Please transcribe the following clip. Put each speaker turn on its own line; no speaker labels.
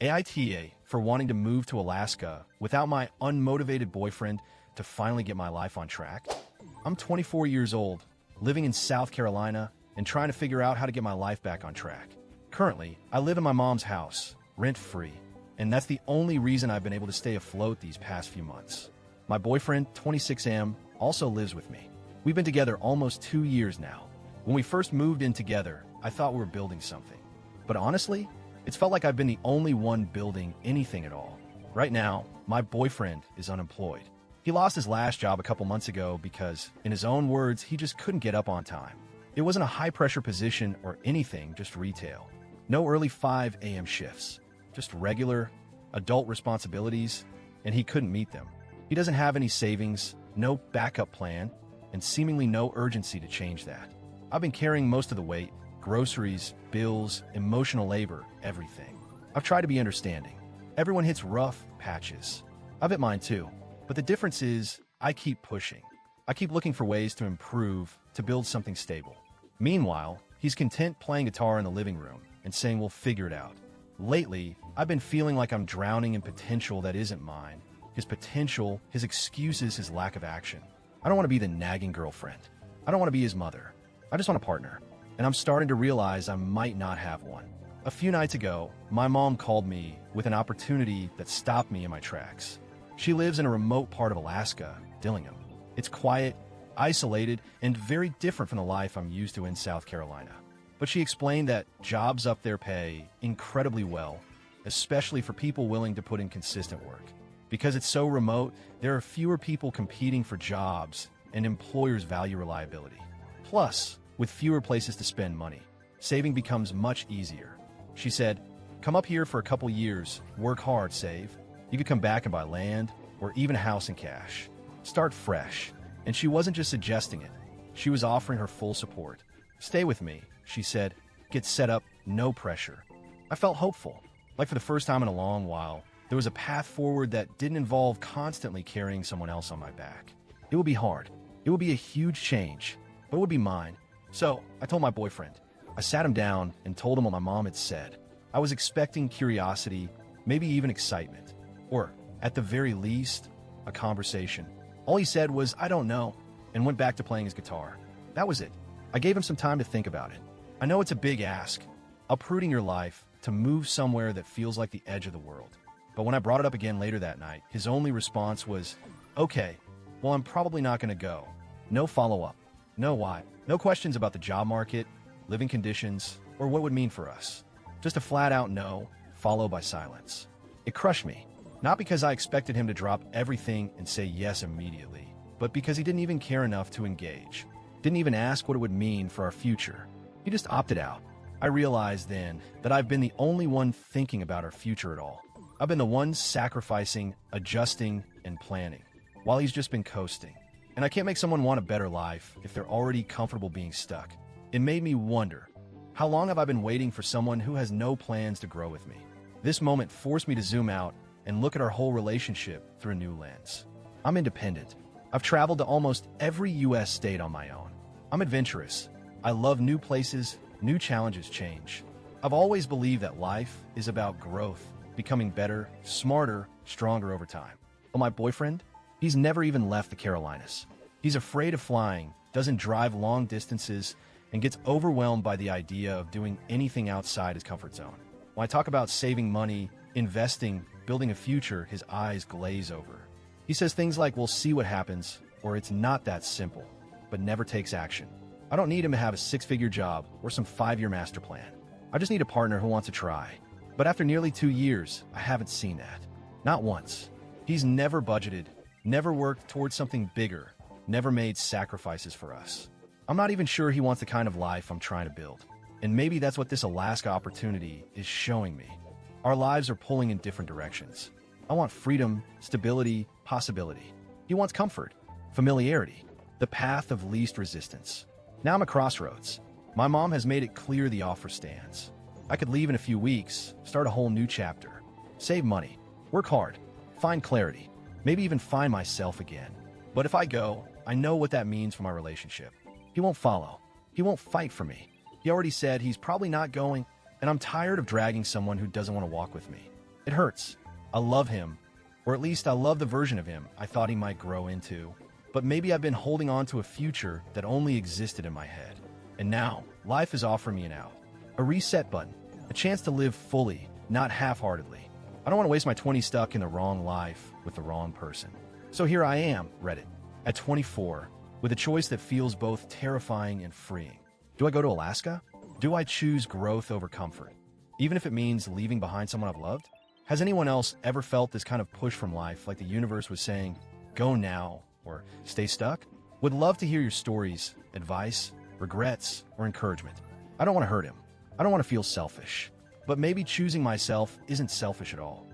AITA for wanting to move to Alaska without my unmotivated boyfriend to finally get my life on track. I'm 24 years old, living in South Carolina, and trying to figure out how to get my life back on track. Currently, I live in my mom's house, rent-free, and that's the only reason I've been able to stay afloat these past few months. My boyfriend, 26M, also lives with me. We've been together almost 2 years now. When we first moved in together, I thought we were building something. But honestly, it's felt like I've been the only one building anything at all. Right now, my boyfriend is unemployed. He lost his last job a couple months ago because, in his own words, he just couldn't get up on time. It wasn't a high-pressure position or anything, just retail. No early 5 a.m. shifts, just regular, adult responsibilities, and he couldn't meet them. He doesn't have any savings, no backup plan, and seemingly no urgency to change that. I've been carrying most of the weight, groceries, bills, emotional labor, everything. I've tried to be understanding. Everyone hits rough patches. I've hit mine too. But the difference is, I keep pushing. I keep looking for ways to improve, to build something stable. Meanwhile, he's content playing guitar in the living room and saying we'll figure it out. Lately, I've been feeling like I'm drowning in potential that isn't mine. His potential, his excuses, his lack of action. I don't want to be the nagging girlfriend. I don't want to be his mother. I just want a partner. And I'm starting to realize I might not have one. A few nights ago, my mom called me with an opportunity that stopped me in my tracks. She lives in a remote part of Alaska, Dillingham. It's quiet, isolated, and very different from the life I'm used to in South Carolina. But she explained that jobs up there pay incredibly well, especially for people willing to put in consistent work. Because it's so remote, there are fewer people competing for jobs, and employers value reliability. Plus, with fewer places to spend money, saving becomes much easier. She said, come up here for a couple years, work hard, save. You could come back and buy land, or even a house in cash. Start fresh. And she wasn't just suggesting it. She was offering her full support. Stay with me, she said. Get set up, no pressure. I felt hopeful. Like for the first time in a long while, there was a path forward that didn't involve constantly carrying someone else on my back. It would be hard. It would be a huge change, but it would be mine. So I told my boyfriend. I sat him down and told him what my mom had said. I was expecting curiosity, maybe even excitement, or at the very least, a conversation. All he said was, I don't know, and went back to playing his guitar. That was it. I gave him some time to think about it. I know it's a big ask, uprooting your life to move somewhere that feels like the edge of the world. But when I brought it up again later that night, his only response was, okay, well, I'm probably not going to go. No follow-up. No why. No questions about the job market, living conditions, or what it would mean for us. Just a flat-out no, followed by silence. It crushed me. Not because I expected him to drop everything and say yes immediately, but because he didn't even care enough to engage. Didn't even ask what it would mean for our future. He just opted out. I realized then that I've been the only one thinking about our future at all. I've been the one sacrificing, adjusting, and planning, while he's just been coasting. And I can't make someone want a better life if they're already comfortable being stuck. It made me wonder, how long have I been waiting for someone who has no plans to grow with me? This moment forced me to zoom out and look at our whole relationship through a new lens. I'm independent. I've traveled to almost every U.S. state on my own. I'm adventurous. I love new places, new challenges, change. I've always believed that life is about growth, becoming better, smarter, stronger over time. But my boyfriend, he's never even left the Carolinas. He's afraid of flying, doesn't drive long distances, and gets overwhelmed by the idea of doing anything outside his comfort zone. When I talk about saving money, investing, building a future, his eyes glaze over. He says things like, we'll see what happens, or it's not that simple, but never takes action. I don't need him to have a 6-figure job or some 5-year master plan. I just need a partner who wants to try. But after nearly 2 years, I haven't seen that. Not once. He's never budgeted, never worked towards something bigger, never made sacrifices for us. I'm not even sure he wants the kind of life I'm trying to build. And maybe that's what this Alaska opportunity is showing me. Our lives are pulling in different directions. I want freedom, stability, possibility. He wants comfort, familiarity, the path of least resistance. Now I'm at crossroads. My mom has made it clear the offer stands. I could leave in a few weeks, start a whole new chapter, save money, work hard, find clarity, maybe even find myself again. But if I go, I know what that means for my relationship. He won't follow. He won't fight for me. He already said he's probably not going, and I'm tired of dragging someone who doesn't want to walk with me. It hurts. I love him, or at least I love the version of him I thought he might grow into. But maybe I've been holding on to a future that only existed in my head. And now, life is offering me an out. A reset button. A chance to live fully, not half-heartedly. I don't want to waste my 20s stuck in the wrong life with the wrong person. So here I am, Reddit, at 24, with a choice that feels both terrifying and freeing. Do I go to Alaska? Do I choose growth over comfort, even if it means leaving behind someone I've loved? Has anyone else ever felt this kind of push from life, like the universe was saying, go now, or stay stuck? Would love to hear your stories, advice, regrets, or encouragement. I don't want to hurt him. I don't want to feel selfish. But maybe choosing myself isn't selfish at all.